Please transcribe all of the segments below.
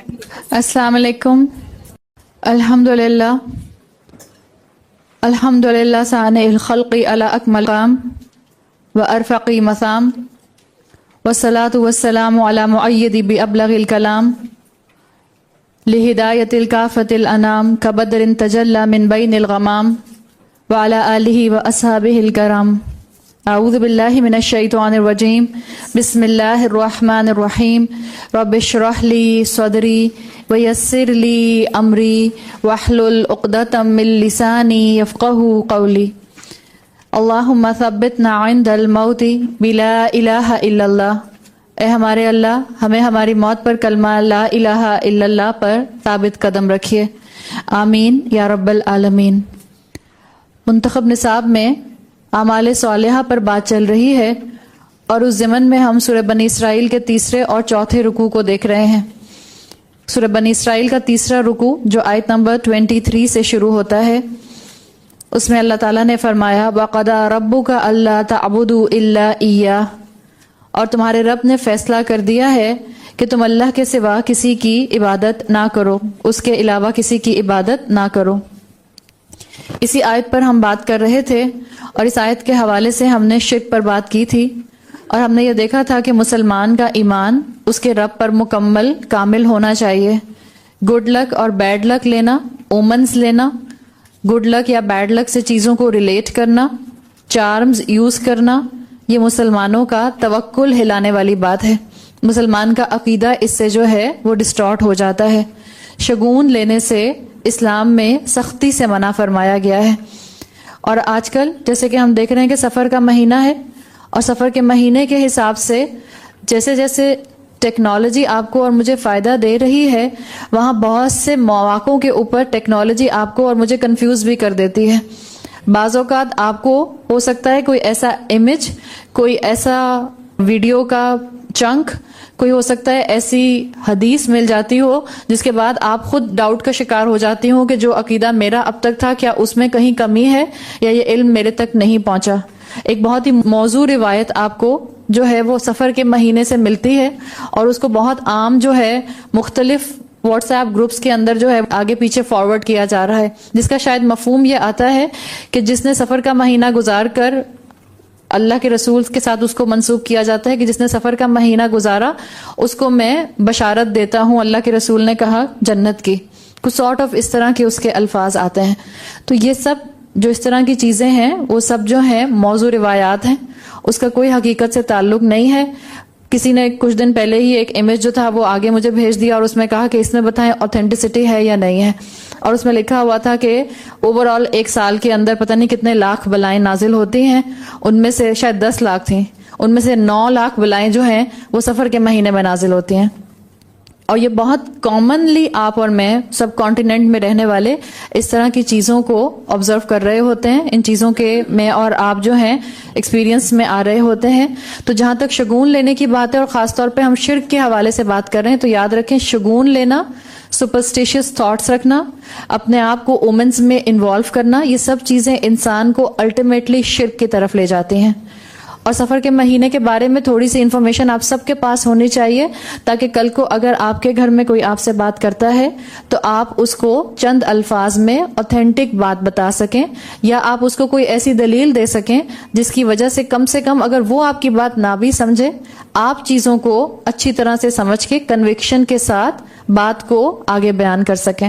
السلام علیکم. الحمدللہ ثانع الخلق علی اکمل قام و ارفقی مسام والصلاة والسلام علی معید بابلغ الکلام لہدایت الکافۃ الانام کبدر تجلی من بین الغمام وعلی آلہ و اصحابہ الکرام. اعوذ باللہ من الشیطان الرجیم. بسم اللہ الرحمن الرحیم. رب اشرح لی صدری ویسر لی امری واحلل عقدۃ من لسانی یفقہوا قولی. اللہم ثبتنا عند الموت بلا الہ الا اللہ. اے ہمارے اللہ، ہمیں ہماری موت پر کلمہ لا الہ الا اللہ پر ثابت قدم رکھیے. آمین یا رب العالمین. منتخب نصاب میں اعمال صالحہ پر بات چل رہی ہے، اور اس ضمن میں ہم سورہ بنی اسرائیل کے تیسرے اور چوتھے رکوع کو دیکھ رہے ہیں. سورہ بنی اسرائیل کا تیسرا رکوع جو آیت نمبر 23 سے شروع ہوتا ہے، اس میں اللہ تعالیٰ نے فرمایا وَقَضَىٰ رَبُّكَ أَلَّا تَعْبُدُوا إِلَّا إِيَّاهُ، اور تمہارے رب نے فیصلہ کر دیا ہے کہ تم اللہ کے سوا کسی کی عبادت نہ کرو، اس کے علاوہ کسی کی عبادت نہ کرو. اسی آیت پر ہم بات کر رہے تھے، اور اس آیت کے حوالے سے ہم نے شرک پر بات کی تھی، اور ہم نے یہ دیکھا تھا کہ مسلمان کا ایمان اس کے رب پر مکمل کامل ہونا چاہیے. گڈ لک اور بیڈ لک لینا، اومنز لینا، گڈ لک یا بیڈ لک سے چیزوں کو ریلیٹ کرنا، چارمز یوز کرنا، یہ مسلمانوں کا توکل ہلانے والی بات ہے. مسلمان کا عقیدہ اس سے جو ہے وہ ڈسٹارٹ ہو جاتا ہے. شگون لینے سے اسلام میں سختی سے منع فرمایا گیا ہے. اور آج کل جیسے کہ ہم دیکھ رہے ہیں کہ سفر کا مہینہ ہے، اور سفر کے مہینے کے حساب سے جیسے جیسے ٹیکنالوجی آپ کو اور مجھے فائدہ دے رہی ہے، وہاں بہت سے مواقعوں کے اوپر ٹیکنالوجی آپ کو اور مجھے کنفیوز بھی کر دیتی ہے. بعض اوقات آپ کو ہو سکتا ہے کوئی ایسا امیج، کوئی ایسا ویڈیو کا چنک، کوئی ہو سکتا ہے ایسی حدیث مل جاتی ہو جس کے بعد آپ خود ڈاؤٹ کا شکار ہو جاتی ہوں کہ جو عقیدہ میرا اب تک تھا کیا اس میں کہیں کمی ہے یا یہ علم میرے تک نہیں پہنچا. ایک بہت ہی موضوع روایت آپ کو جو ہے وہ سفر کے مہینے سے ملتی ہے، اور اس کو بہت عام جو ہے مختلف واٹس ایپ گروپس کے اندر جو ہے آگے پیچھے فارورڈ کیا جا رہا ہے، جس کا شاید مفہوم یہ آتا ہے کہ جس نے سفر کا مہینہ گزار کر اللہ کے رسول کے ساتھ اس کو منسوب کیا جاتا ہے کہ جس نے سفر کا مہینہ گزارا اس کو میں بشارت دیتا ہوں، اللہ کے رسول نے کہا جنت کی. کچھ سارٹ آف اس طرح کے اس کے الفاظ آتے ہیں. تو یہ سب جو اس طرح کی چیزیں ہیں وہ سب جو ہیں موضوع روایات ہیں، اس کا کوئی حقیقت سے تعلق نہیں ہے. کسی نے کچھ دن پہلے ہی ایک امیج جو تھا وہ آگے مجھے بھیج دیا، اور اس میں کہا کہ اس میں بتائیں اوتھینٹسٹی ہے یا نہیں ہے، اور اس میں لکھا ہوا تھا کہ اوور آل ایک سال کے اندر پتہ نہیں کتنے لاکھ بلائیں نازل ہوتی ہیں، ان میں سے شاید 10 لاکھ تھیں، ان میں سے 9 لاکھ بلائیں جو ہیں وہ سفر کے مہینے میں نازل ہوتی ہیں. اور یہ بہت کامنلی آپ اور میں سب کانٹیننٹ میں رہنے والے اس طرح کی چیزوں کو آبزرو کر رہے ہوتے ہیں، ان چیزوں کے میں اور آپ جو ہیں ایکسپیرینس میں آ رہے ہوتے ہیں. تو جہاں تک شگون لینے کی بات ہے، اور خاص طور پہ ہم شرک کے حوالے سے بات کر رہے ہیں، تو یاد رکھیں شگون لینا، سپرسٹیشیس تھاٹس رکھنا، اپنے آپ کو اومنز میں انوالو کرنا، یہ سب چیزیں انسان کو الٹیمیٹلی شرک کی طرف لے جاتی ہیں. اور سفر کے مہینے کے بارے میں تھوڑی سی انفارمیشن آپ سب کے پاس ہونی چاہیے، تاکہ کل کو اگر آپ کے گھر میں کوئی آپ سے بات کرتا ہے تو آپ اس کو چند الفاظ میں اوتھینٹک بات بتا سکیں، یا آپ اس کو کوئی ایسی دلیل دے سکیں جس کی وجہ سے کم اگر وہ آپ کی بات نہ بھی سمجھے، آپ چیزوں کو اچھی طرح سے سمجھ کے کنوکشن کے ساتھ بات کو آگے بیان کر سکیں.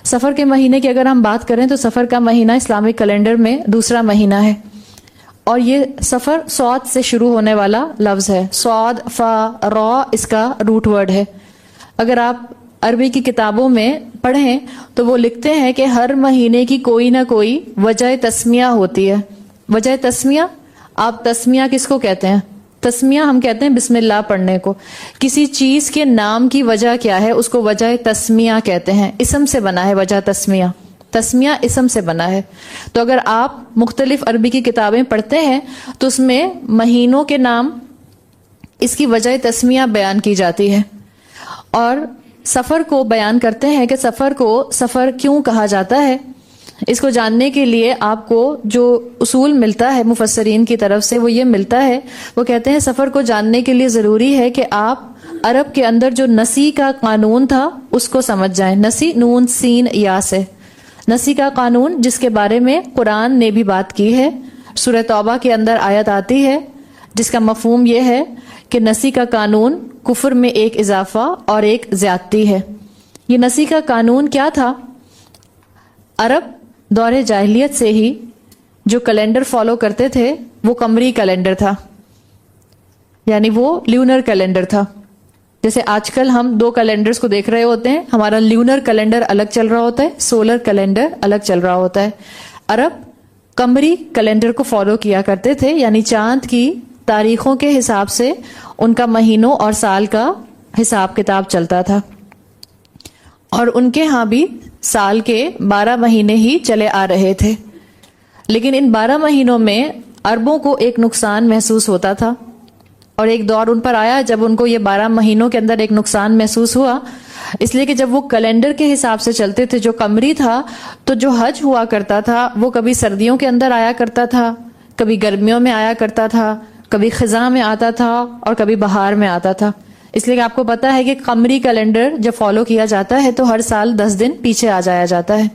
سفر کے مہینے کی اگر ہم بات کریں تو سفر کا مہینہ اسلامک کیلنڈر میں دوسرا مہینہ ہے، اور یہ سفر صاد سے شروع ہونے والا لفظ ہے. صاد فا را اس کا روٹ ورڈ ہے. اگر آپ عربی کی کتابوں میں پڑھیں تو وہ لکھتے ہیں کہ ہر مہینے کی کوئی نہ کوئی وجہ تسمیہ ہوتی ہے. وجہ تسمیہ، آپ تسمیہ کس کو کہتے ہیں؟ تسمیہ ہم کہتے ہیں بسم اللہ پڑھنے کو. کسی چیز کے نام کی وجہ کیا ہے اس کو وجہ تسمیہ کہتے ہیں. اسم سے بنا ہے وجہ تسمیہ، تسمیہ اسم سے بنا ہے. تو اگر آپ مختلف عربی کی کتابیں پڑھتے ہیں تو اس میں مہینوں کے نام، اس کی وجہ تسمیہ بیان کی جاتی ہے، اور سفر کو بیان کرتے ہیں کہ سفر کو سفر کیوں کہا جاتا ہے. اس کو جاننے کے لیے آپ کو جو اصول ملتا ہے مفسرین کی طرف سے وہ یہ ملتا ہے، وہ کہتے ہیں سفر کو جاننے کے لیے ضروری ہے کہ آپ عرب کے اندر جو نسی کا قانون تھا اس کو سمجھ جائیں. نسی نون سین یا سے نسی کا قانون جس کے بارے میں قرآن نے بھی بات کی ہے. سورہ توبہ کے اندر آیت آتی ہے جس کا مفہوم یہ ہے کہ نسی کا قانون کفر میں ایک اضافہ اور ایک زیادتی ہے. یہ نسی کا قانون کیا تھا؟ عرب دور جاہلیت سے ہی جو کیلنڈر فالو کرتے تھے وہ قمری کیلنڈر تھا، یعنی وہ لیونر کیلنڈر تھا. جیسے آج کل ہم 2 کیلنڈرز کو دیکھ رہے ہوتے ہیں، ہمارا لیونر کیلنڈر الگ چل رہا ہوتا ہے، سولر کیلنڈر الگ چل رہا ہوتا ہے. عرب قمری کیلنڈر کو فالو کیا کرتے تھے، یعنی چاند کی تاریخوں کے حساب سے ان کا مہینوں اور سال کا حساب کتاب چلتا تھا. اور ان کے ہاں بھی سال کے 12 مہینے ہی چلے آ رہے تھے. لیکن ان 12 مہینوں میں عربوں کو ایک نقصان محسوس ہوتا تھا، اور ایک دور ان پر آیا جب ان کو یہ 12 مہینوں کے اندر ایک نقصان محسوس ہوا، اس لیے کہ جب وہ کیلنڈر کے حساب سے چلتے تھے جو قمری تھا، تو جو حج ہوا کرتا تھا وہ کبھی سردیوں کے اندر آیا کرتا تھا، کبھی گرمیوں میں آیا کرتا تھا، کبھی خزاں میں آتا تھا اور کبھی بہار میں آتا تھا. اس لیے کہ آپ کو پتا ہے کہ قمری کیلنڈر جب فالو کیا جاتا ہے تو ہر سال 10 دن پیچھے آ جایا جاتا ہے.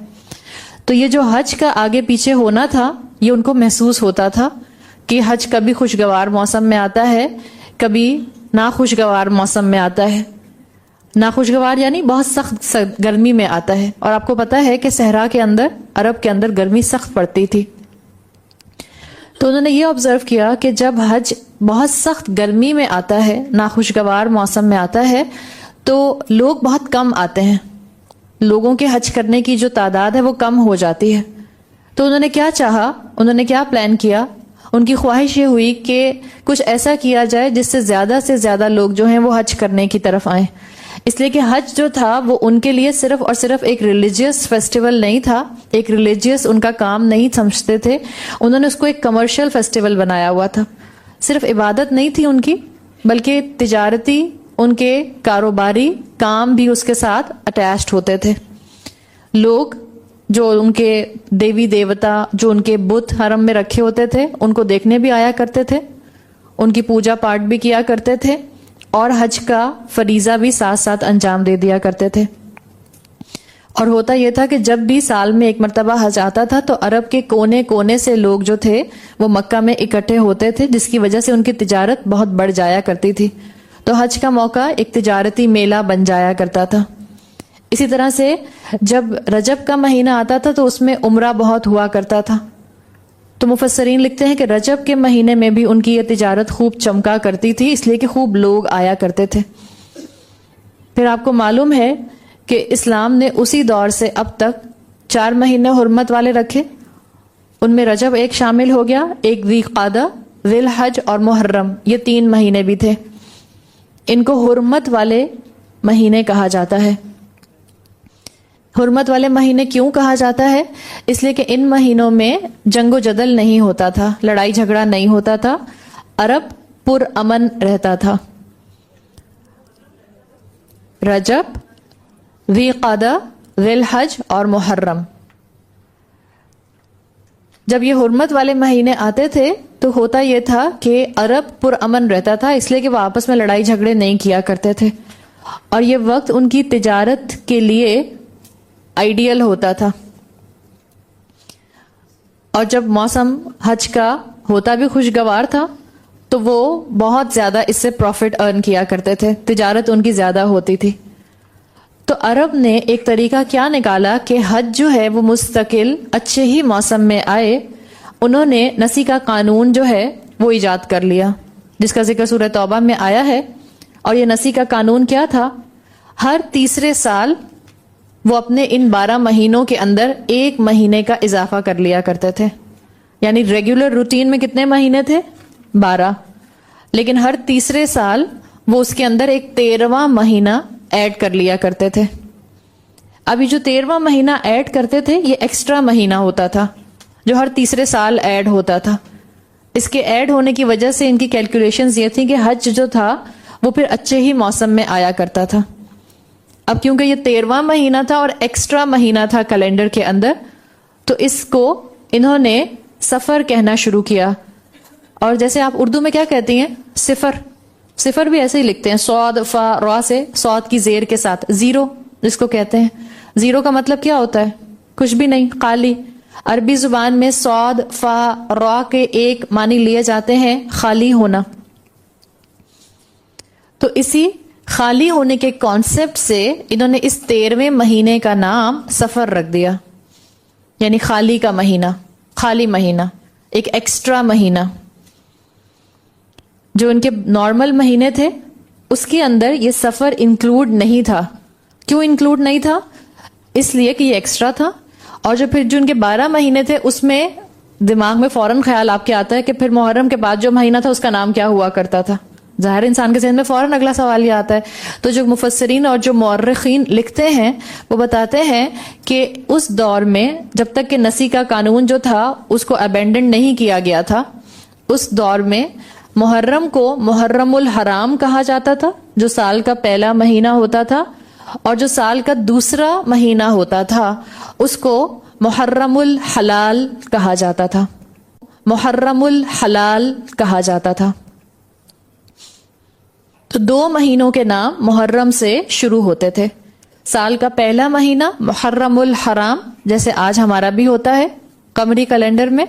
تو یہ جو حج کا آگے پیچھے ہونا تھا یہ ان کو محسوس ہوتا تھا کہ حج کبھی خوشگوار موسم میں آتا ہے، کبھی ناخوشگوار موسم میں آتا ہے. ناخوشگوار یعنی بہت سخت گرمی میں آتا ہے، اور آپ کو پتا ہے کہ صحرا کے اندر، عرب کے اندر گرمی سخت پڑتی تھی. تو انہوں نے یہ آبزرو کیا کہ جب حج بہت سخت گرمی میں آتا ہے، ناخوشگوار موسم میں آتا ہے، تو لوگ بہت کم آتے ہیں، لوگوں کے حج کرنے کی جو تعداد ہے وہ کم ہو جاتی ہے. تو انہوں نے کیا چاہا، انہوں نے کیا پلان کیا، ان کی خواہش یہ ہوئی کہ کچھ ایسا کیا جائے جس سے زیادہ لوگ جو ہیں وہ حج کرنے کی طرف آئیں. اس لیے کہ حج جو تھا وہ ان کے لیے صرف اور صرف ایک ریلیجیس فیسٹیول نہیں تھا، ایک ریلیجیس ان کا کام نہیں سمجھتے تھے. انہوں نے اس کو ایک کمرشل فیسٹیول بنایا ہوا تھا. صرف عبادت نہیں تھی ان کی، بلکہ تجارتی، ان کے کاروباری کام بھی اس کے ساتھ اٹیچڈ ہوتے تھے. لوگ جو ان کے دیوی دیوتا، جو ان کے بت حرم میں رکھے ہوتے تھے، ان کو دیکھنے بھی آیا کرتے تھے، ان کی پوجا پاٹ بھی کیا کرتے تھے، اور حج کا فریضہ بھی ساتھ ساتھ انجام دے دیا کرتے تھے. اور ہوتا یہ تھا کہ جب بھی سال میں ایک مرتبہ حج آتا تھا تو عرب کے کونے کونے سے لوگ جو تھے وہ مکہ میں اکٹھے ہوتے تھے، جس کی وجہ سے ان کی تجارت بہت بڑھ جایا کرتی تھی. تو حج کا موقع ایک تجارتی میلہ بن جایا کرتا تھا. اسی طرح سے جب رجب کا مہینہ آتا تھا تو اس میں عمرہ بہت ہوا کرتا تھا. تو مفسرین لکھتے ہیں کہ رجب کے مہینے میں بھی ان کی یہ تجارت خوب چمکا کرتی تھی، اس لیے کہ خوب لوگ آیا کرتے تھے. پھر آپ کو معلوم ہے کہ اسلام نے اسی دور سے اب تک 4 مہینے حرمت والے رکھے. ان میں رجب ایک شامل ہو گیا، ایک ذی قعدہ، ذی الحج اور محرم، یہ 3 مہینے بھی تھے. ان کو حرمت والے مہینے کہا جاتا ہے. حرمت والے مہینے کیوں کہا جاتا ہے؟ اس لیے کہ ان مہینوں میں جنگ و جدل نہیں ہوتا تھا، لڑائی جھگڑا نہیں ہوتا تھا، عرب پر امن رہتا تھا. رجب، ذی قعدہ، ذی الحج اور محرم، جب یہ حرمت والے مہینے آتے تھے تو ہوتا یہ تھا کہ عرب پر امن رہتا تھا، اس لیے کہ وہ آپس میں لڑائی جھگڑے نہیں کیا کرتے تھے، اور یہ وقت ان کی تجارت کے لیے آئیڈیل ہوتا تھا. اور جب موسم حج کا ہوتا بھی خوشگوار تھا تو وہ بہت زیادہ اس سے پروفٹ ارن کیا کرتے تھے، تجارت ان کی زیادہ ہوتی تھی. تو عرب نے ایک طریقہ کیا نکالا کہ حج جو ہے وہ مستقل اچھے ہی موسم میں آئے. انہوں نے نسی کا قانون جو ہے وہ ایجاد کر لیا، جس کا ذکر سورہ توبہ میں آیا ہے. اور یہ نسی کا قانون کیا تھا؟ ہر تیسرے سال وہ اپنے ان 12 مہینوں کے اندر 1 مہینے کا اضافہ کر لیا کرتے تھے. یعنی ریگولر روٹین میں کتنے مہینے تھے؟ 12. لیکن ہر تیسرے سال وہ اس کے اندر ایک 13واں مہینہ ایڈ کر لیا کرتے تھے. ابھی جو 13واں مہینہ ایڈ کرتے تھے یہ ایکسٹرا مہینہ ہوتا تھا جو ہر تیسرے سال ایڈ ہوتا تھا. اس کے ایڈ ہونے کی وجہ سے ان کی کیلکولیشنز یہ تھی کہ حج جو تھا وہ پھر اچھے ہی موسم میں آیا کرتا تھا. اب کیونکہ یہ 13واں مہینہ تھا اور ایکسٹرا مہینہ تھا کیلنڈر کے اندر، تو اس کو انہوں نے سفر کہنا شروع کیا. اور جیسے آپ اردو میں کیا کہتی ہیں؟ صفر. صفر بھی ایسے ہی لکھتے ہیں، صاد فا را سے، صاد کی زیر کے ساتھ، زیرو جس کو کہتے ہیں. زیرو کا مطلب کیا ہوتا ہے؟ کچھ بھی نہیں، خالی. عربی زبان میں صاد فا را کے ایک معنی لیے جاتے ہیں خالی ہونا. تو اسی خالی ہونے کے کانسیپٹ سے انہوں نے اس 13ویں مہینے کا نام سفر رکھ دیا، یعنی خالی کا مہینہ، خالی مہینہ، ایک ایکسٹرا مہینہ. جو ان کے نارمل مہینے تھے اس کے اندر یہ سفر انکلوڈ نہیں تھا. کیوں انکلوڈ نہیں تھا؟ اس لیے کہ یہ ایکسٹرا تھا. اور جو پھر جو ان کے 12 مہینے تھے اس میں دماغ میں فوراً خیال آپ کے آتا ہے کہ پھر محرم کے بعد جو مہینہ تھا اس کا نام کیا ہوا کرتا تھا. ظاہر انسان کے ذہن میں فوراً اگلا سوال یہ آتا ہے. تو جو مفسرین اور جو مورخین لکھتے ہیں وہ بتاتے ہیں کہ اس دور میں جب تک کہ نسی کا قانون جو تھا اس کو ابینڈن نہیں کیا گیا تھا، اس دور میں محرم کو محرم الحرام کہا جاتا تھا جو سال کا پہلا مہینہ ہوتا تھا، اور جو سال کا دوسرا مہینہ ہوتا تھا اس کو محرم الحلال کہا جاتا تھا. محرم الحلال کہا جاتا تھا. تو 2 مہینوں کے نام محرم سے شروع ہوتے تھے. سال کا پہلا مہینہ محرم الحرام جیسے آج ہمارا بھی ہوتا ہے قمری کیلنڈر میں،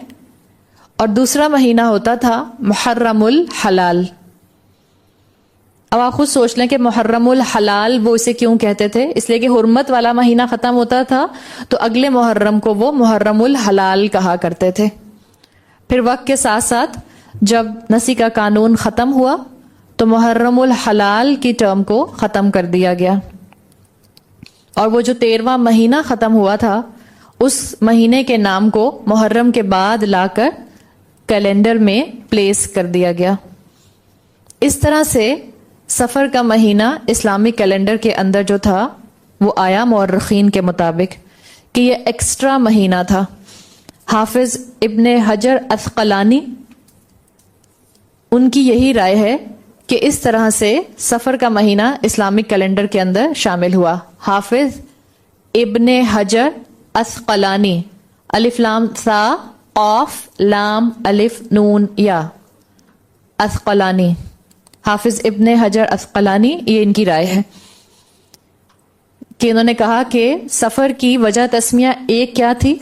اور دوسرا مہینہ ہوتا تھا محرم الحلال. اب آپ خود سوچ لیں کہ محرم الحلال وہ اسے کیوں کہتے تھے؟ اس لیے کہ حرمت والا مہینہ ختم ہوتا تھا تو اگلے محرم کو وہ محرم الحلال کہا کرتے تھے. پھر وقت کے ساتھ ساتھ جب نسی کا قانون ختم ہوا تو محرم الحلال کی ٹرم کو ختم کر دیا گیا، اور وہ جو 13واں مہینہ ختم ہوا تھا اس مہینے کے نام کو محرم کے بعد لا کر کیلنڈر میں پلیس کر دیا گیا. اس طرح سے سفر کا مہینہ اسلامی کیلنڈر کے اندر جو تھا وہ آیا مورخین کے مطابق کہ یہ ایکسٹرا مہینہ تھا. حافظ ابن حجر عسقلانی ان کی یہی رائے ہے کہ اس طرح سے سفر کا مہینہ اسلامک کیلنڈر کے اندر شامل ہوا. حافظ ابن حجر عسقلانی، الف لام ثا قاف لام الف نون یا، عسقلانی، حافظ ابن حجر عسقلانی، یہ ان کی رائے ہے کہ انہوں نے کہا کہ سفر کی وجہ تسمیہ ایک کیا تھی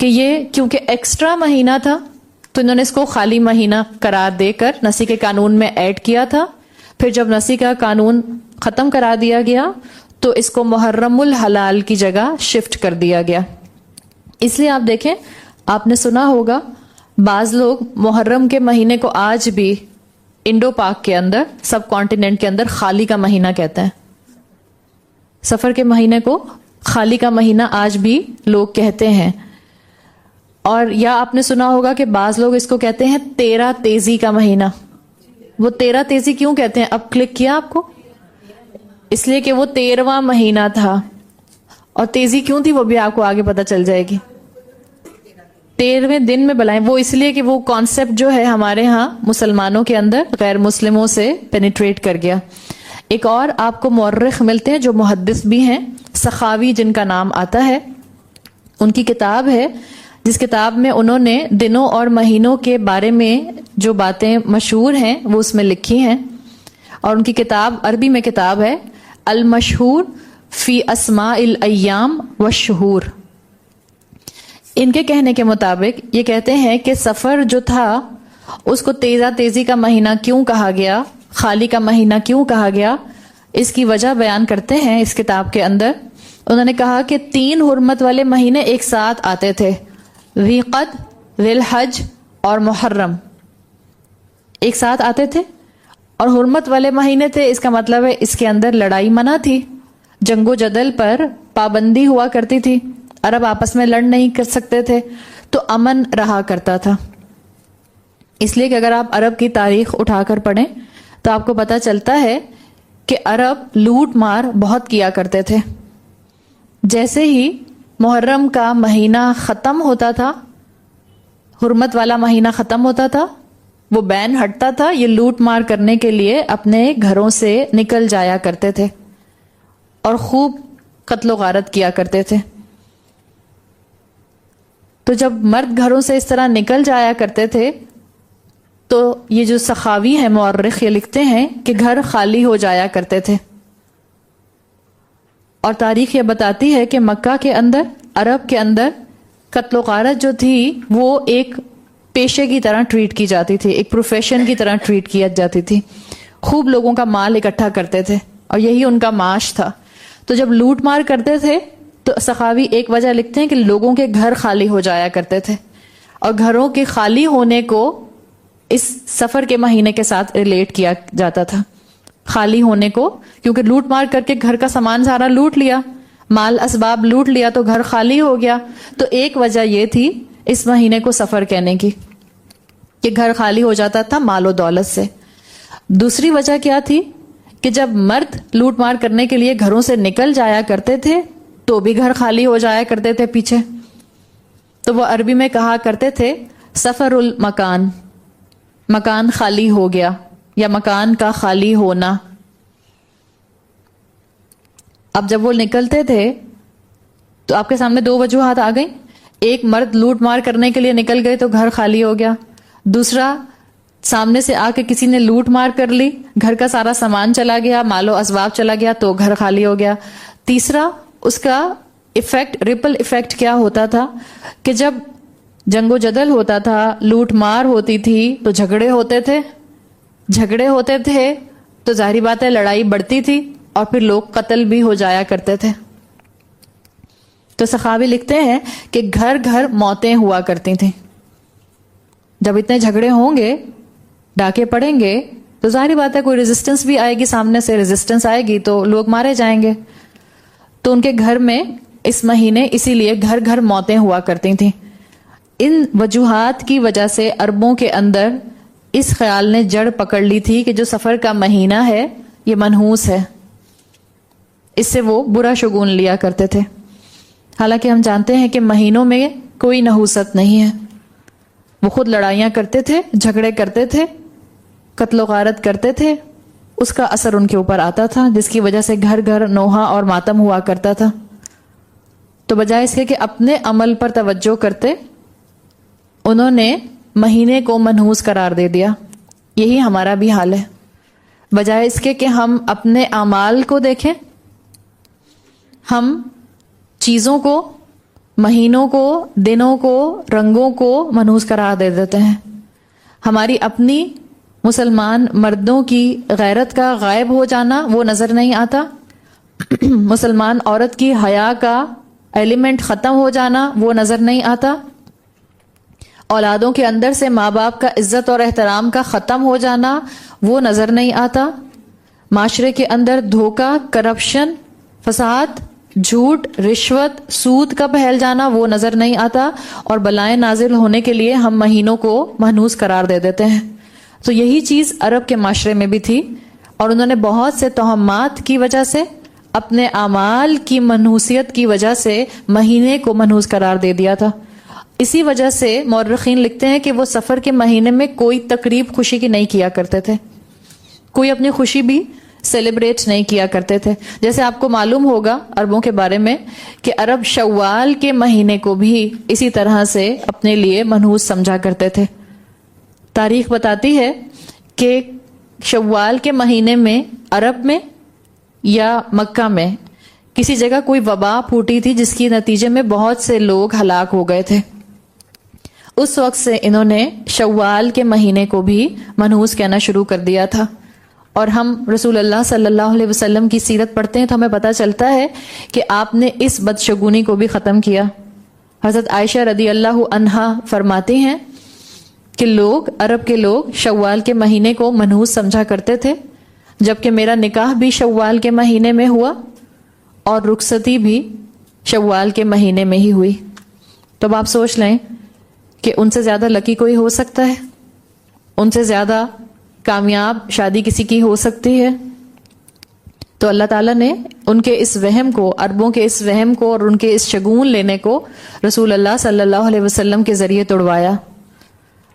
کہ یہ کیونکہ ایکسٹرا مہینہ تھا تو انہوں نے اس کو خالی مہینہ قرار دے کر نسی کے قانون میں ایڈ کیا تھا. پھر جب نسی کا قانون ختم کرا دیا گیا تو اس کو محرم الحلال کی جگہ شفٹ کر دیا گیا. اس لیے آپ دیکھیں، آپ نے سنا ہوگا بعض لوگ محرم کے مہینے کو آج بھی انڈو پاک کے اندر، سب کانٹیننٹ کے اندر خالی کا مہینہ کہتے ہیں. سفر کے مہینے کو خالی کا مہینہ آج بھی لوگ کہتے ہیں. اور یا آپ نے سنا ہوگا کہ بعض لوگ اس کو کہتے ہیں 13 تیزی کا مہینہ. وہ 13 تیزی کیوں کہتے ہیں؟ اب کلک کیا آپ کو؟ اس لیے کہ وہ 13واں مہینہ تھا. اور تیزی کیوں تھی وہ بھی آپ کو آگے پتہ چل جائے گی. 13ویں دن میں بلائیں، وہ اس لیے کہ وہ کانسیپٹ جو ہے ہمارے ہاں مسلمانوں کے اندر غیر مسلموں سے پینیٹریٹ کر گیا. ایک اور آپ کو مورخ ملتے ہیں جو محدث بھی ہیں، سخاوی جن کا نام آتا ہے. ان کی کتاب ہے جس کتاب میں انہوں نے دنوں اور مہینوں کے بارے میں جو باتیں مشہور ہیں وہ اس میں لکھی ہیں. اور ان کی کتاب عربی میں کتاب ہے المشہور فی اسماء الایام والشہور. ان کے کہنے کے مطابق یہ کہتے ہیں کہ سفر جو تھا اس کو تیزی کا مہینہ کیوں کہا گیا، خالی کا مہینہ کیوں کہا گیا، اس کی وجہ بیان کرتے ہیں اس کتاب کے اندر. انہوں نے کہا کہ 3 حرمت والے مہینے ایک ساتھ آتے تھے، ذی قعد، ذی الحج اور محرم ایک ساتھ آتے تھے. اور حرمت والے مہینے تھے، اس کا مطلب ہے اس کے اندر لڑائی منع تھی، جنگ و جدل پر پابندی ہوا کرتی تھی، عرب آپس میں لڑ نہیں کر سکتے تھے، تو امن رہا کرتا تھا. اس لیے کہ اگر آپ عرب کی تاریخ اٹھا کر پڑھیں تو آپ کو پتہ چلتا ہے کہ عرب لوٹ مار بہت کیا کرتے تھے. جیسے ہی محرم کا مہینہ ختم ہوتا تھا، حرمت والا مہینہ ختم ہوتا تھا، وہ بین ہٹتا تھا، یہ لوٹ مار کرنے کے لیے اپنے گھروں سے نکل جایا کرتے تھے اور خوب قتل و غارت کیا کرتے تھے. تو جب مرد گھروں سے اس طرح نکل جایا کرتے تھے تو یہ جو سخاوی ہے مورخ یہ لکھتے ہیں کہ گھر خالی ہو جایا کرتے تھے. اور تاریخ یہ بتاتی ہے کہ مکہ کے اندر، عرب کے اندر قتل و غارت جو تھی وہ ایک پیشے کی طرح ٹریٹ کی جاتی تھی، ایک پروفیشن کی طرح ٹریٹ کی جاتی تھی. خوب لوگوں کا مال اکٹھا کرتے تھے اور یہی ان کا معاش تھا. تو جب لوٹ مار کرتے تھے تو سخاوی ایک وجہ لکھتے ہیں کہ لوگوں کے گھر خالی ہو جایا کرتے تھے، اور گھروں کے خالی ہونے کو اس سفر کے مہینے کے ساتھ ریلیٹ کیا جاتا تھا. خالی ہونے کو، کیونکہ لوٹ مار کر کے گھر کا سامان سارا لوٹ لیا، مال اسباب لوٹ لیا تو گھر خالی ہو گیا. تو ایک وجہ یہ تھی اس مہینے کو سفر کہنے کی کہ گھر خالی ہو جاتا تھا مال و دولت سے. دوسری وجہ کیا تھی کہ جب مرد لوٹ مار کرنے کے لیے گھروں سے نکل جایا کرتے تھے تو بھی گھر خالی ہو جایا کرتے تھے پیچھے. تو وہ عربی میں کہا کرتے تھے سفر المکان، مکان خالی ہو گیا یا مکان کا خالی ہونا. اب جب وہ نکلتے تھے تو آپ کے سامنے دو وجوہات آ گئیں. ایک، مرد لوٹ مار کرنے کے لیے نکل گئے تو گھر خالی ہو گیا. دوسرا، سامنے سے آ کے کسی نے لوٹ مار کر لی، گھر کا سارا سامان چلا گیا، مال و اسباب چلا گیا تو گھر خالی ہو گیا. تیسرا، اس کا ایفیکٹ، ریپل ایفیکٹ کیا ہوتا تھا کہ جب جنگ و جدل ہوتا تھا، لوٹ مار ہوتی تھی تو جھگڑے ہوتے تھے تو ظاہری بات ہے لڑائی بڑھتی تھی اور پھر لوگ قتل بھی ہو جایا کرتے تھے. تو سخاوی لکھتے ہیں کہ گھر گھر موتیں ہوا کرتی تھیں. جب اتنے جھگڑے ہوں گے، ڈاکے پڑیں گے تو ظاہری بات ہے کوئی ریزسٹنس بھی آئے گی، سامنے سے ریزسٹنس آئے گی تو لوگ مارے جائیں گے. تو ان کے گھر میں اس مہینے اسی لیے گھر گھر موتیں ہوا کرتی تھیں. ان وجوہات کی وجہ سے عربوں کے اندر اس خیال نے جڑ پکڑ لی تھی کہ جو سفر کا مہینہ ہے یہ منحوس ہے، اس سے وہ برا شگون لیا کرتے تھے. حالانکہ ہم جانتے ہیں کہ مہینوں میں کوئی نحوست نہیں ہے. وہ خود لڑائیاں کرتے تھے، جھگڑے کرتے تھے، قتل و غارت کرتے تھے، اس کا اثر ان کے اوپر آتا تھا جس کی وجہ سے گھر گھر نوحہ اور ماتم ہوا کرتا تھا. تو بجائے اس کے کہ اپنے عمل پر توجہ کرتے، انہوں نے مہینے کو منحوس قرار دے دیا. یہی ہمارا بھی حال ہے. بجائے اس کے کہ ہم اپنے اعمال کو دیکھیں، ہم چیزوں کو، مہینوں کو، دنوں کو، رنگوں کو منحوس قرار دے دیتے ہیں. ہماری اپنی مسلمان مردوں کی غیرت کا غائب ہو جانا وہ نظر نہیں آتا، مسلمان عورت کی حیا کا ایلیمنٹ ختم ہو جانا وہ نظر نہیں آتا، اولادوں کے اندر سے ماں باپ کا عزت اور احترام کا ختم ہو جانا وہ نظر نہیں آتا، معاشرے کے اندر دھوکہ، کرپشن، فساد، جھوٹ، رشوت، سود کا پھیل جانا وہ نظر نہیں آتا، اور بلائیں نازل ہونے کے لیے ہم مہینوں کو منحوس قرار دے دیتے ہیں. تو یہی چیز عرب کے معاشرے میں بھی تھی، اور انہوں نے بہت سے توہمات کی وجہ سے، اپنے اعمال کی منحوسیت کی وجہ سے مہینے کو منحوس قرار دے دیا تھا. اسی وجہ سے مورخین لکھتے ہیں کہ وہ سفر کے مہینے میں کوئی تقریب خوشی کی نہیں کیا کرتے تھے، کوئی اپنی خوشی بھی سیلیبریٹ نہیں کیا کرتے تھے. جیسے آپ کو معلوم ہوگا عربوں کے بارے میں کہ عرب شوال کے مہینے کو بھی اسی طرح سے اپنے لیے منحوس سمجھا کرتے تھے. تاریخ بتاتی ہے کہ شوال کے مہینے میں عرب میں یا مکہ میں کسی جگہ کوئی وبا پھوٹی تھی جس کی نتیجے میں بہت سے لوگ ہلاک ہو گئے تھے. اس وقت سے انہوں نے شوال کے مہینے کو بھی منحوس کہنا شروع کر دیا تھا. اور ہم رسول اللہ صلی اللہ علیہ وسلم کی سیرت پڑھتے ہیں تو ہمیں پتہ چلتا ہے کہ آپ نے اس بدشگونی کو بھی ختم کیا. حضرت عائشہ رضی اللہ عنہا فرماتی ہیں کہ عرب کے لوگ شوال کے مہینے کو منحوس سمجھا کرتے تھے، جبکہ میرا نکاح بھی شوال کے مہینے میں ہوا اور رخصتی بھی شوال کے مہینے میں ہی ہوئی. تو اب آپ سوچ لیں کہ ان سے زیادہ لکی کوئی ہو سکتا ہے؟ ان سے زیادہ کامیاب شادی کسی کی ہو سکتی ہے؟ تو اللہ تعالیٰ نے ان کے اس وہم کو، عربوں کے اس وہم کو اور ان کے اس شگون لینے کو رسول اللہ صلی اللہ علیہ وسلم کے ذریعے توڑوایا.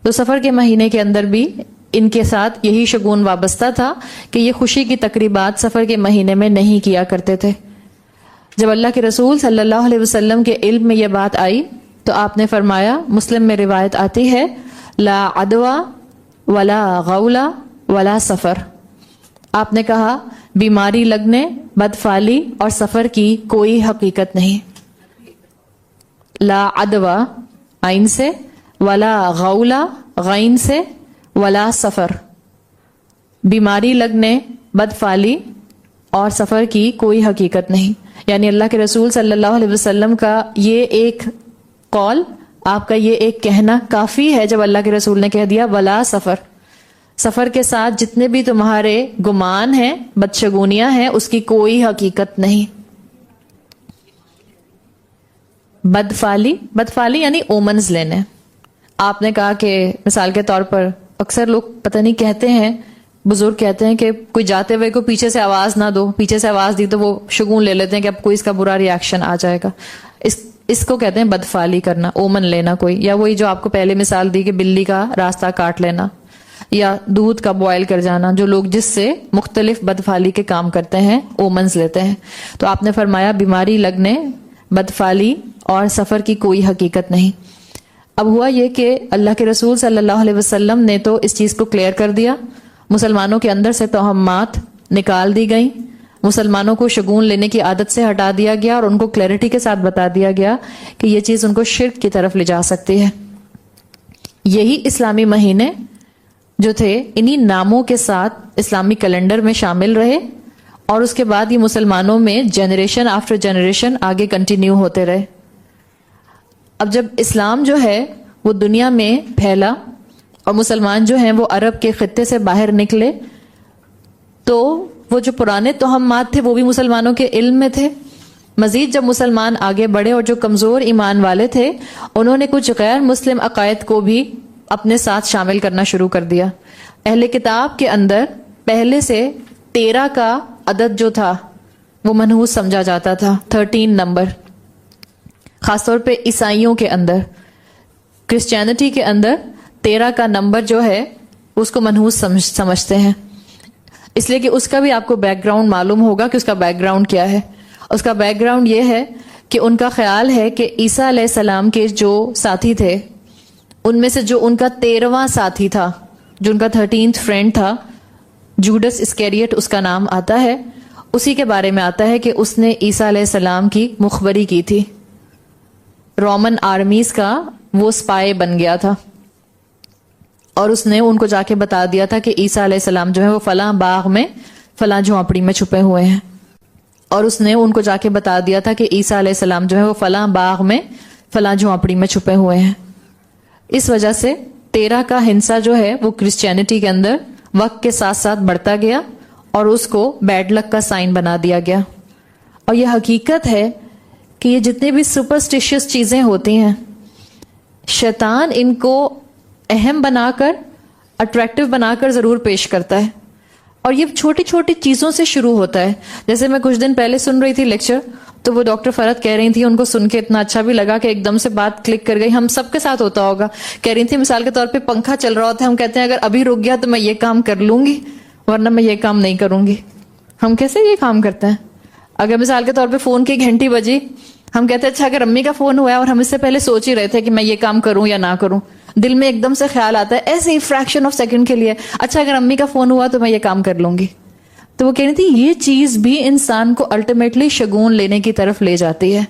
تو سفر کے مہینے کے اندر بھی ان کے ساتھ یہی شگون وابستہ تھا کہ یہ خوشی کی تقریبات سفر کے مہینے میں نہیں کیا کرتے تھے. جب اللہ کے رسول صلی اللہ علیہ وسلم کے علم میں یہ بات آئی تو آپ نے فرمایا، مسلم میں روایت آتی ہے، لا عدوى ولا غولا ولا سفر. آپ نے کہا بیماری لگنے، بدفعلی اور سفر کی کوئی حقیقت نہیں. لا عدوہ عین سے، ولا غولا غین سے، ولا سفر. بیماری لگنے، بدفعلی اور سفر کی کوئی حقیقت نہیں. یعنی اللہ کے رسول صلی اللہ علیہ وسلم کا یہ ایک قول، آپ کا یہ ایک کہنا کافی ہے جب اللہ کے رسول نے کہہ دیا ولا سفر. سفر کے ساتھ جتنے بھی تمہارے گمان ہیں، بدشگونیاں ہیں، اس کی کوئی حقیقت نہیں. بدفعلی یعنی اومنز لینے. آپ نے کہا کہ مثال کے طور پر اکثر لوگ پتہ نہیں کہتے ہیں، بزرگ کہتے ہیں کہ کوئی جاتے ہوئے کو پیچھے سے آواز نہ دو، پیچھے سے آواز دی تو وہ شگون لے لیتے ہیں کہ اب کوئی اس کا برا ریاکشن آ جائے گا. اس کو کہتے ہیں بدفعلی کرنا، اومن لینا کوئی. یا وہی جو آپ کو پہلے مثال دی کہ بلی کا راستہ کاٹ لینا یا دودھ کا بوائل کر جانا، جو لوگ جس سے مختلف بدفعلی کے کام کرتے ہیں اومنز لیتے ہیں. تو آپ نے فرمایا بیماری لگنے، بدفعلی اور سفر کی کوئی حقیقت نہیں. اب ہوا یہ کہ اللہ کے رسول صلی اللہ علیہ وسلم نے تو اس چیز کو کلیئر کر دیا، مسلمانوں کے اندر سے توہمات نکال دی گئیں، مسلمانوں کو شگون لینے کی عادت سے ہٹا دیا گیا اور ان کو کلیئرٹی کے ساتھ بتا دیا گیا کہ یہ چیز ان کو شرک کی طرف لے جا سکتی ہے. یہی اسلامی مہینے جو تھے انہی ناموں کے ساتھ اسلامی کیلنڈر میں شامل رہے اور اس کے بعد یہ مسلمانوں میں جنریشن آفٹر جنریشن آگے کنٹینیو ہوتے رہے. اب جب اسلام جو ہے وہ دنیا میں پھیلا اور مسلمان جو ہیں وہ عرب کے خطے سے باہر نکلے، تو وہ جو پرانے توہمات تھے وہ بھی مسلمانوں کے علم میں تھے. مزید جب مسلمان آگے بڑھے اور جو کمزور ایمان والے تھے انہوں نے کچھ غیر مسلم عقائد کو بھی اپنے ساتھ شامل کرنا شروع کر دیا. اہل کتاب کے اندر پہلے سے 13 کا عدد جو تھا وہ منحوس سمجھا جاتا تھا، 13 نمبر. خاص طور پہ عیسائیوں کے اندر، کرسچینٹی کے اندر 13 کا نمبر جو ہے اس کو منحوس سمجھتے ہیں. اس لیے کہ اس کا بھی آپ کو بیک گراؤنڈ معلوم ہوگا کہ اس کا بیک گراؤنڈ کیا ہے. اس کا بیک گراؤنڈ یہ ہے کہ ان کا خیال ہے کہ عیسیٰ علیہ السلام کے جو ساتھی تھے ان میں سے جو ان کا 13واں ساتھی تھا، جو ان کا 13th فرینڈ تھا، جوڈس اسکیریٹ اس کا نام آتا ہے، اسی کے بارے میں آتا ہے کہ اس نے عیسیٰ علیہ السلام کی مخبری کی تھی. رومن آرمیز کا وہ سپائے بن گیا تھا اور اس نے ان کو جا کے بتا دیا تھا کہ عیسیٰ علیہ السلام جو ہے وہ فلاں باغ میں فلاں جھونپڑی میں چھپے ہوئے ہیں. اور اس نے ان کو جا کے بتا دیا تھا کہ عیسیٰ علیہ السلام جو ہے وہ فلاں باغ میں فلاں جھونپڑی میں چھپے ہوئے ہیں. اس وجہ سے 13 کا ہنسا جو ہے وہ کرسچینٹی کے اندر وقت کے ساتھ ساتھ بڑھتا گیا اور اس کو بیڈ لک کا سائن بنا دیا گیا. اور یہ حقیقت ہے کہ یہ جتنی بھی سپرسٹیشیس چیزیں ہوتی ہیں شیطان ان کو اہم بنا کر، اٹریکٹیو بنا کر ضرور پیش کرتا ہے. اور یہ چھوٹی چھوٹی چیزوں سے شروع ہوتا ہے. جیسے میں کچھ دن پہلے سن رہی تھی لیکچر، تو وہ ڈاکٹر فرحت کہہ رہی تھی، ان کو سن کے اتنا اچھا بھی لگا کہ ایک دم سے بات کلک کر گئی. ہم سب کے ساتھ ہوتا ہوگا. کہہ رہی تھی مثال کے طور پہ پنکھا چل رہا ہوتا ہے، ہم کہتے ہیں اگر ابھی رک گیا تو میں یہ کام کر لوں گی ورنہ میں یہ کام نہیں کروں گی. ہم کیسے یہ کام کرتے ہیں؟ اگر مثال کے طور پہ فون کی گھنٹی بجی، ہم کہتے ہیں اچھا اگر امی کا فون ہوا ہے اور ہم اس سے پہلے سوچ ہی رہے تھے کہ میں یہ کام کروں یا نہ کروں، دل میں ایک دم سے خیال آتا ہے ایسے ہی فریکشن آف سیکنڈ کے لیے، اچھا اگر امی کا فون ہوا تو میں یہ کام کر لوں گی. تو وہ کہہ رہی تھی یہ چیز بھی انسان کو الٹیمیٹلی شگون لینے کی طرف لے جاتی ہے.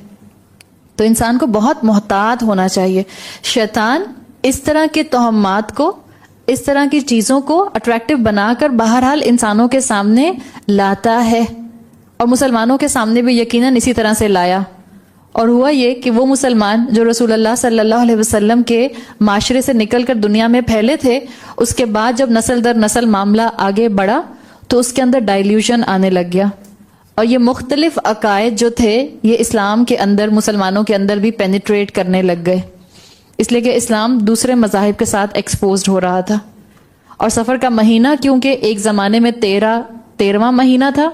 تو انسان کو بہت محتاط ہونا چاہیے. شیطان اس طرح کے توہمات کو، اس طرح کی چیزوں کو اٹریکٹیو بنا کر بہرحال انسانوں کے سامنے لاتا ہے، اور مسلمانوں کے سامنے بھی یقیناً اسی طرح سے لایا. اور ہوا یہ کہ وہ مسلمان جو رسول اللہ صلی اللہ علیہ وسلم کے معاشرے سے نکل کر دنیا میں پھیلے تھے، اس کے بعد جب نسل در نسل معاملہ آگے بڑھا تو اس کے اندر ڈائلیوشن آنے لگ گیا، اور یہ مختلف عقائد جو تھے یہ اسلام کے اندر، مسلمانوں کے اندر بھی پینیٹریٹ کرنے لگ گئے، اس لیے کہ اسلام دوسرے مذاہب کے ساتھ ایکسپوزڈ ہو رہا تھا. اور سفر کا مہینہ کیونکہ ایک زمانے میں 13واں مہینہ تھا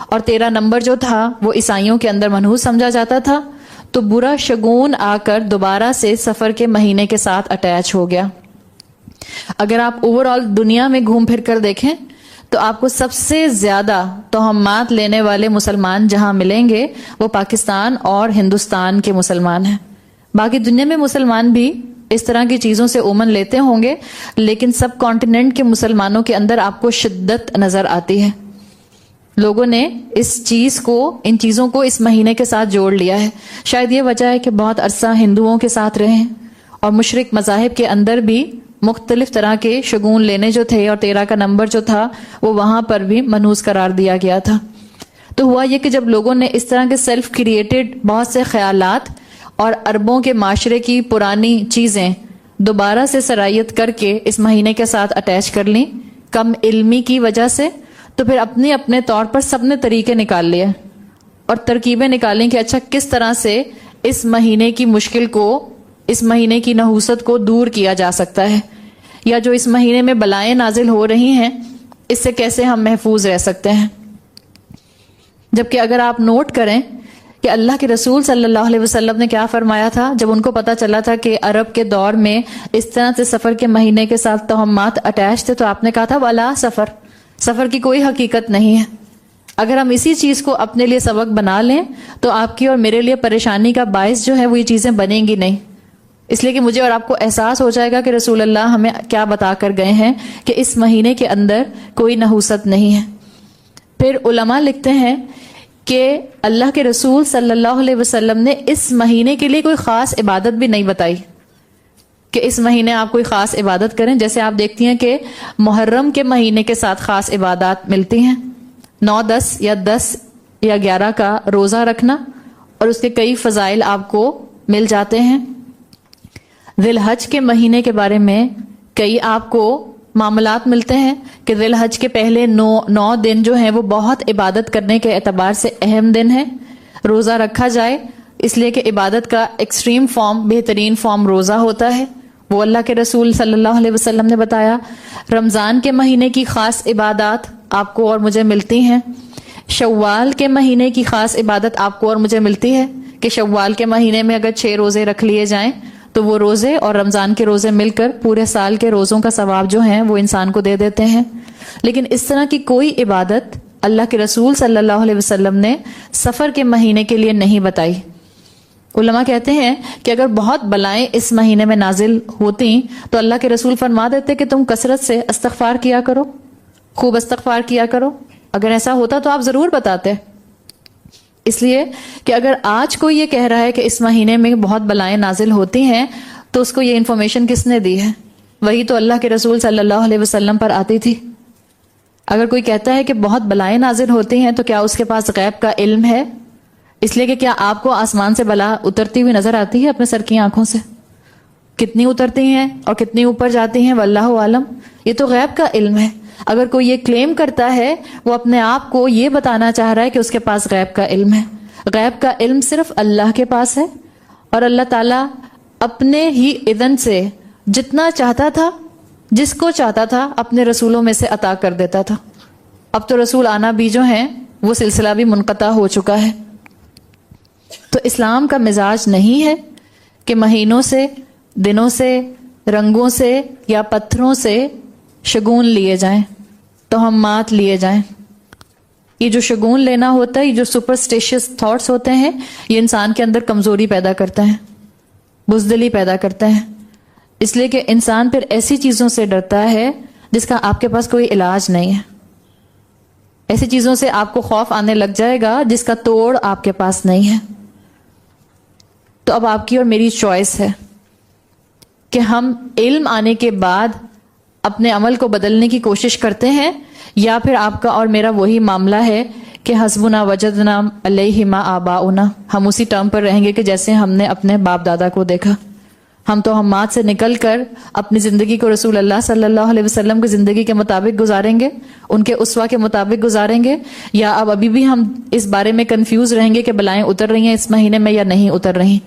اور 13 نمبر جو تھا وہ عیسائیوں کے اندر منحوس سمجھا جاتا تھا، تو برا شگون آ کر دوبارہ سے سفر کے مہینے کے ساتھ اٹیچ ہو گیا. اگر آپ اوور آل دنیا میں گھوم پھر کر دیکھیں تو آپ کو سب سے زیادہ توہمات لینے والے مسلمان جہاں ملیں گے وہ پاکستان اور ہندوستان کے مسلمان ہیں. باقی دنیا میں مسلمان بھی اس طرح کی چیزوں سے عموماً لیتے ہوں گے، لیکن سب کانٹیننٹ کے مسلمانوں کے اندر آپ کو شدت نظر آتی ہے. لوگوں نے ان چیزوں کو اس مہینے کے ساتھ جوڑ لیا ہے. شاید یہ وجہ ہے کہ بہت عرصہ ہندوؤں کے ساتھ رہے اور مشرک مذاہب کے اندر بھی مختلف طرح کے شگون لینے جو تھے، اور 13 کا نمبر جو تھا وہ وہاں پر بھی منحوس قرار دیا گیا تھا. تو ہوا یہ کہ جب لوگوں نے اس طرح کے سیلف کریٹڈ بہت سے خیالات اور اربوں کے معاشرے کی پرانی چیزیں دوبارہ سے سرایت کر کے اس مہینے کے ساتھ اٹیچ کر لیں کم علمی کی وجہ سے، تو پھر اپنے اپنے طور پر سب نے طریقے نکال لیے اور ترکیبیں نکالیں کہ اچھا کس طرح سے اس مہینے کی مشکل کو، اس مہینے کی نحوست کو دور کیا جا سکتا ہے، یا جو اس مہینے میں بلائیں نازل ہو رہی ہیں اس سے کیسے ہم محفوظ رہ سکتے ہیں. جبکہ اگر آپ نوٹ کریں کہ اللہ کے رسول صلی اللہ علیہ وسلم نے کیا فرمایا تھا جب ان کو پتا چلا تھا کہ عرب کے دور میں اس طرح سے سفر کے مہینے کے ساتھ توہمات اٹیچ تھے، تو آپ نے کہا تھا ولا سفر کی کوئی حقیقت نہیں ہے. اگر ہم اسی چیز کو اپنے لیے سبق بنا لیں تو آپ کی اور میرے لیے پریشانی کا باعث جو ہے وہ یہ چیزیں بنیں گی نہیں، اس لیے کہ مجھے اور آپ کو احساس ہو جائے گا کہ رسول اللہ ہمیں کیا بتا کر گئے ہیں کہ اس مہینے کے اندر کوئی نحوست نہیں ہے. پھر علماء لکھتے ہیں کہ اللہ کے رسول صلی اللہ علیہ وسلم نے اس مہینے کے لیے کوئی خاص عبادت بھی نہیں بتائی کہ اس مہینے آپ کوئی خاص عبادت کریں. جیسے آپ دیکھتی ہیں کہ محرم کے مہینے کے ساتھ خاص عبادات ملتی ہیں، 9، 10 یا 10 یا 11 کا روزہ رکھنا، اور اس کے کئی فضائل آپ کو مل جاتے ہیں. ذی الحج کے مہینے کے بارے میں کئی آپ کو معاملات ملتے ہیں کہ ذی الحج کے پہلے 9 دن جو ہیں وہ بہت عبادت کرنے کے اعتبار سے اہم دن ہیں. روزہ رکھا جائے اس لیے کہ عبادت کا ایکسٹریم فارم، بہترین فارم روزہ ہوتا ہے، وہ اللہ کے رسول صلی اللہ علیہ وسلم نے بتایا. رمضان کے مہینے کی خاص عبادات آپ کو اور مجھے ملتی ہیں. شوال کے مہینے کی خاص عبادت آپ کو اور مجھے ملتی ہے کہ شوال کے مہینے میں اگر 6 روزے رکھ لیے جائیں تو وہ روزے اور رمضان کے روزے مل کر پورے سال کے روزوں کا ثواب جو ہیں وہ انسان کو دے دیتے ہیں. لیکن اس طرح کی کوئی عبادت اللہ کے رسول صلی اللہ علیہ وسلم نے سفر کے مہینے کے لیے نہیں بتائی. علماء کہتے ہیں کہ اگر بہت بلائیں اس مہینے میں نازل ہوتی تو اللہ کے رسول فرما دیتے کہ تم کثرت سے استغفار کیا کرو، خوب استغفار کیا کرو. اگر ایسا ہوتا تو آپ ضرور بتاتے. اس لیے کہ اگر آج کوئی یہ کہہ رہا ہے کہ اس مہینے میں بہت بلائیں نازل ہوتی ہیں تو اس کو یہ انفارمیشن کس نے دی ہے؟ وہی تو اللہ کے رسول صلی اللہ علیہ وسلم پر آتی تھی. اگر کوئی کہتا ہے کہ بہت بلائیں نازل ہوتی ہیں تو کیا اس کے پاس غیب کا علم ہے؟ اس لیے کہ کیا آپ کو آسمان سے بلا اترتی ہوئی نظر آتی ہے اپنے سر کی آنکھوں سے؟ کتنی اترتی ہیں اور کتنی اوپر جاتی ہیں واللہ عالم، یہ تو غیب کا علم ہے. اگر کوئی یہ کلیم کرتا ہے وہ اپنے آپ کو یہ بتانا چاہ رہا ہے کہ اس کے پاس غیب کا علم ہے. غیب کا علم صرف اللہ کے پاس ہے، اور اللہ تعالیٰ اپنے ہی اذن سے جتنا چاہتا تھا، جس کو چاہتا تھا اپنے رسولوں میں سے عطا کر دیتا تھا. اب تو رسول آنا بھی جو ہیں وہ سلسلہ بھی منقطع ہو چکا ہے. تو اسلام کا مزاج نہیں ہے کہ مہینوں سے، دنوں سے، رنگوں سے یا پتھروں سے شگون لیے جائیں، توہمات لیے جائیں. یہ جو شگون لینا ہوتا ہے، یہ جو سپرسٹیشیس تھاٹس ہوتے ہیں، یہ انسان کے اندر کمزوری پیدا کرتا ہے، بزدلی پیدا کرتا ہے. اس لیے کہ انسان پھر ایسی چیزوں سے ڈرتا ہے جس کا آپ کے پاس کوئی علاج نہیں ہے. ایسی چیزوں سے آپ کو خوف آنے لگ جائے گا جس کا توڑ آپ کے پاس نہیں ہے. تو اب آپ کی اور میری چوائس ہے کہ ہم علم آنے کے بعد اپنے عمل کو بدلنے کی کوشش کرتے ہیں، یا پھر آپ کا اور میرا وہی معاملہ ہے کہ حسبنا وجدنا علیہ ما آباؤنا، ہم اسی ٹرم پر رہیں گے کہ جیسے ہم نے اپنے باپ دادا کو دیکھا. ہم توہمات سے نکل کر اپنی زندگی کو رسول اللہ صلی اللہ علیہ وسلم کی زندگی کے مطابق گزاریں گے، ان کے اسوہ کے مطابق گزاریں گے، یا اب ابھی بھی ہم اس بارے میں کنفیوز رہیں گے کہ بلائیں اتر رہی ہیں اس مہینے میں یا نہیں اتر رہی.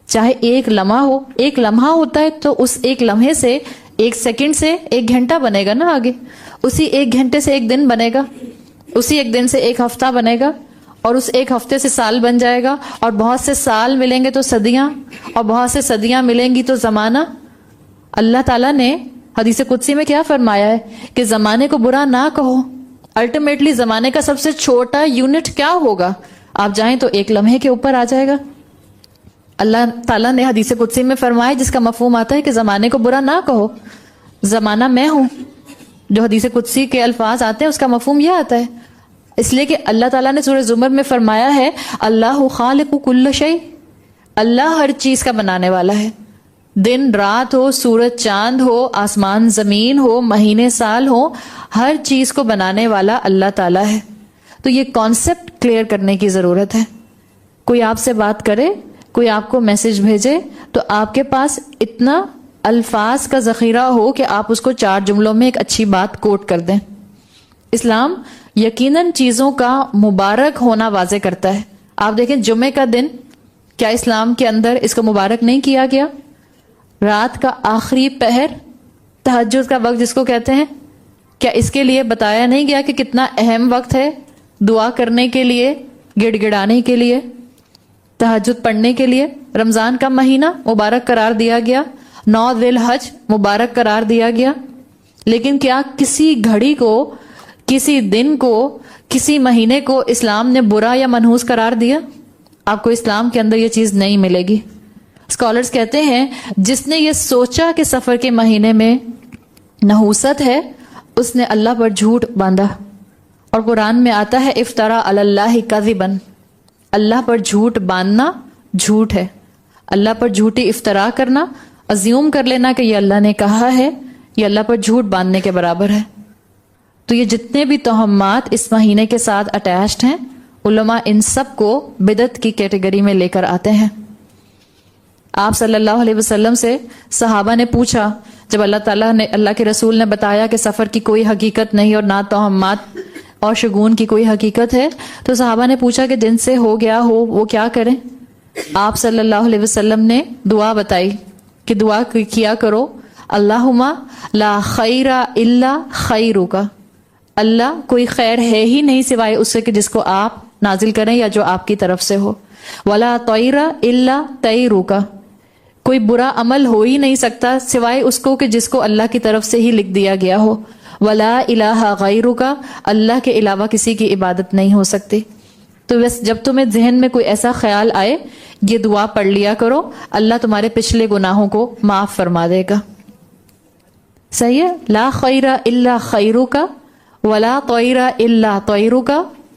چاہے ایک لمحہ ہو، ایک لمحہ ہوتا ہے تو اس ایک لمحے سے، ایک سیکنڈ سے 1 گھنٹہ بنے گا نا آگے، اسی 1 گھنٹے سے 1 دن بنے گا، اسی 1 دن سے 1 ہفتہ بنے گا، اور اس 1 ہفتے سے سال بن جائے گا، اور بہت سے سال ملیں گے تو صدیاں، اور بہت سے صدیاں ملیں گی تو زمانہ. اللہ تعالیٰ نے حدیث قدسی میں کیا فرمایا ہے کہ زمانے کو برا نہ کہو. الٹیمیٹلی زمانے کا سب سے چھوٹا یونٹ کیا ہوگا؟ آپ جائیں تو 1 لمحے کے اوپر آ جائے گا. اللہ تعالیٰ نے حدیث قدسی میں فرمایا جس کا مفہوم آتا ہے کہ زمانے کو برا نہ کہو، زمانہ میں ہوں. جو حدیث قدسی کے الفاظ آتے ہیں اس کا مفہوم یہ آتا ہے، اس لیے کہ اللہ تعالیٰ نے سورہ زمر میں فرمایا ہے اللہ خالق کل شیء، اللہ ہر چیز کا بنانے والا ہے. دن رات ہو، سورج چاند ہو، آسمان زمین ہو، مہینے سال ہو، ہر چیز کو بنانے والا اللہ تعالیٰ ہے. تو یہ کانسیپٹ کلیئر کرنے کی ضرورت ہے. کوئی آپ سے بات کرے، کوئی آپ کو میسج بھیجے تو آپ کے پاس اتنا الفاظ کا ذخیرہ ہو کہ آپ اس کو 4 جملوں میں ایک اچھی بات کوٹ کر دیں. اسلام یقیناً چیزوں کا مبارک ہونا واضح کرتا ہے. آپ دیکھیں جمعے کا دن، کیا اسلام کے اندر اس کو مبارک نہیں کیا گیا؟ رات کا آخری پہر، تہجد کا وقت جس کو کہتے ہیں، کیا اس کے لیے بتایا نہیں گیا کہ کتنا اہم وقت ہے دعا کرنے کے لیے، گڑ گڑانے کے لیے، تہجد پڑھنے کے لیے؟ رمضان کا مہینہ مبارک قرار دیا گیا، 9 ذی الحج مبارک قرار دیا گیا. لیکن کیا کسی گھڑی کو، کسی دن کو، کسی مہینے کو اسلام نے برا یا منحوس قرار دیا؟ آپ کو اسلام کے اندر یہ چیز نہیں ملے گی. اسکالرز کہتے ہیں جس نے یہ سوچا کہ سفر کے مہینے میں نحوست ہے، اس نے اللہ پر جھوٹ باندھا. اور قرآن میں آتا ہے افترا علی اللہ کذبا، اللہ پر جھوٹ باندھنا جھوٹ ہے. اللہ پر جھوٹی افطرا کرنا، ازیوم کر لینا کہ یہ اللہ نے کہا ہے، یہ اللہ پر جھوٹ باندھنے کے برابر ہے. تو یہ جتنے بھی توہمات اس مہینے کے ساتھ اٹیچڈ ہیں، علماء ان سب کو بدعت کی کیٹیگری میں لے کر آتے ہیں. آپ صلی اللہ علیہ وسلم سے صحابہ نے پوچھا، جب اللہ تعالیٰ نے، اللہ کے رسول نے بتایا کہ سفر کی کوئی حقیقت نہیں اور نہ توہمات اور شگون کی کوئی حقیقت ہے، تو صحابہ نے پوچھا کہ جن سے ہو گیا ہو وہ کیا کریں؟ آپ صلی اللہ علیہ وسلم نے دعا بتائی کہ دعا کیا کرو، اللہم لا خیر الا خیرک، اللہ کوئی خیر ہے ہی نہیں سوائے اس سے کہ جس کو آپ نازل کریں یا جو آپ کی طرف سے ہو. ولا طیر الا طیرک، کوئی برا عمل ہو ہی نہیں سکتا سوائے اس کو کہ جس کو اللہ کی طرف سے ہی لکھ دیا گیا ہو. ولا الہ غیرک، اللہ کے علاوہ کسی کی عبادت نہیں ہو سکتی. تو بس جب تمہیں ذہن میں کوئی ایسا خیال آئے، یہ دعا پڑھ لیا کرو، اللہ تمہارے پچھلے گناہوں کو معاف فرما دے گا. صحیح ہے؟ لا خیر الا خیرک ولا طیر الا طیرک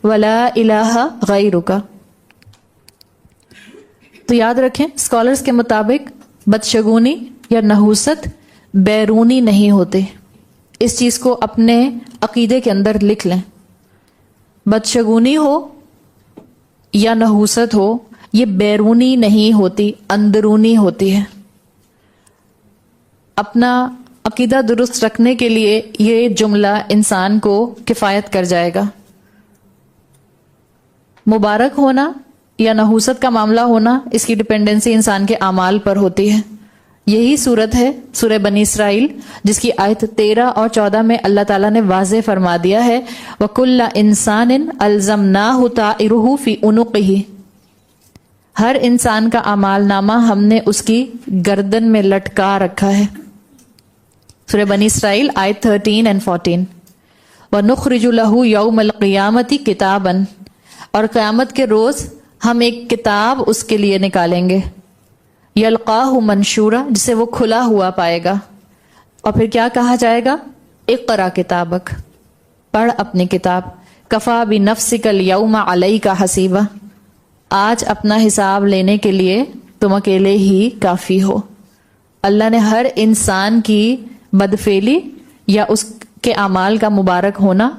ولا الہ غیرک. تو یاد رکھیں اسکالرز کے مطابق بدشگونی یا نحوست بیرونی نہیں ہوتے. اس چیز کو اپنے عقیدے کے اندر لکھ لیں. بدشگونی ہو یا نحوست ہو، یہ بیرونی نہیں ہوتی، اندرونی ہوتی ہے. اپنا عقیدہ درست رکھنے کے لیے یہ جملہ انسان کو کفایت کر جائے گا. مبارک ہونا یا نحوست کا معاملہ ہونا، اس کی ڈپینڈنسی انسان کے اعمال پر ہوتی ہے. یہی صورت ہے سورہ بنی اسرائیل، جس کی آیت 13 اور 14 میں اللہ تعالیٰ نے واضح فرما دیا ہے وَكُلَّ إِنسَانٍ أَلْزَمْنَاهُ طَائِرَهُ فِي عُنُقِهِ، ہر انسان کا اعمال نامہ ہم نے اس کی گردن میں لٹکا رکھا ہے. سورہ بنی اسرائیل آیت 13 and 14. وَنُخْرِجُ لَهُ يَوْمَ الْقِيَامَةِ كِتَابًا، اور قیامت کے روز ہم ایک کتاب اس کے لیے نکالیں گے، یلقاہ منشورا، جسے وہ کھلا ہوا پائے گا. اور پھر کیا کہا جائے گا؟ اقرا کتابک، پڑھ اپنی کتاب، کفا بنفسک الیوم علیک حسیبا، آج اپنا حساب لینے کے لیے تم اکیلے ہی کافی ہو. اللہ نے ہر انسان کی بدفعلی یا اس کے اعمال کا مبارک ہونا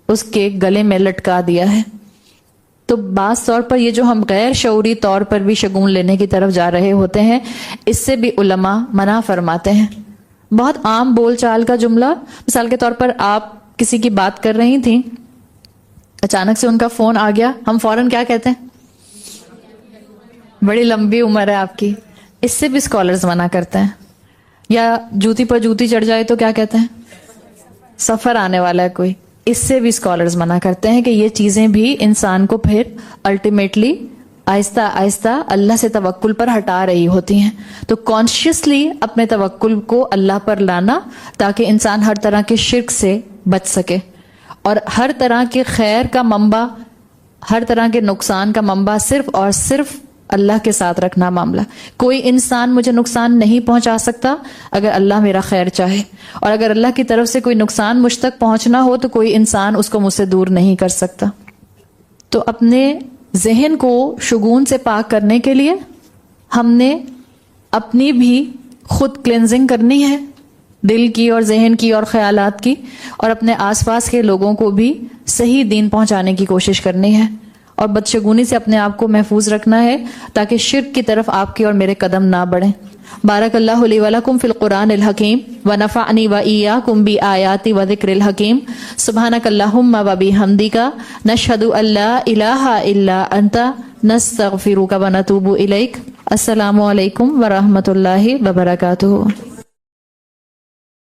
اس کے گلے میں لٹکا دیا ہے. تو بعض طور پر یہ جو ہم غیر شعوری طور پر بھی شگون لینے کی طرف جا رہے ہوتے ہیں، اس سے بھی علماء منع فرماتے ہیں. بہت عام بول چال کا جملہ، مثال کے طور پر آپ کسی کی بات کر رہی تھیں، اچانک سے ان کا فون آ گیا، ہم فوراً کیا کہتے ہیں؟ بڑی لمبی عمر ہے آپ کی. اس سے بھی اسکالرز منع کرتے ہیں. یا جوتی پر جوتی چڑھ جائے تو کیا کہتے ہیں؟ سفر آنے والا ہے کوئی. اس سے بھی اسکالرز منع کرتے ہیں کہ یہ چیزیں بھی انسان کو پھر الٹیمیٹلی آہستہ آہستہ اللہ سے توکل پر ہٹا رہی ہوتی ہیں. تو کانشیسلی اپنے توکل کو اللہ پر لانا، تاکہ انسان ہر طرح کے شرک سے بچ سکے، اور ہر طرح کے خیر کا منبع، ہر طرح کے نقصان کا منبع صرف اور صرف اللہ کے ساتھ رکھنا معاملہ. کوئی انسان مجھے نقصان نہیں پہنچا سکتا اگر اللہ میرا خیر چاہے, اور اگر اللہ کی طرف سے کوئی نقصان مجھ تک پہنچنا ہو تو کوئی انسان اس کو مجھ سے دور نہیں کر سکتا. تو اپنے ذہن کو شگون سے پاک کرنے کے لیے ہم نے اپنی بھی خود کلینزنگ کرنی ہے, دل کی اور ذہن کی اور خیالات کی, اور اپنے آس پاس کے لوگوں کو بھی صحیح دین پہنچانے کی کوشش کرنی ہے, اور بدشگونی سے اپنے آپ کو محفوظ رکھنا ہے تاکہ شرک کی طرف آپ کے اور میرے قدم نہ بڑھیں. بارک اللہ لی و لکم فی القرآن الحکیم ونفعنی و ایاکم بآیات و ذکر الحکیم. سبحانک اللہم و بحمدک نشہد ان لا الہ الا انت نستغفرک و نتوب الیک. السلام علیکم ورحمۃ اللہ وبرکاتہ.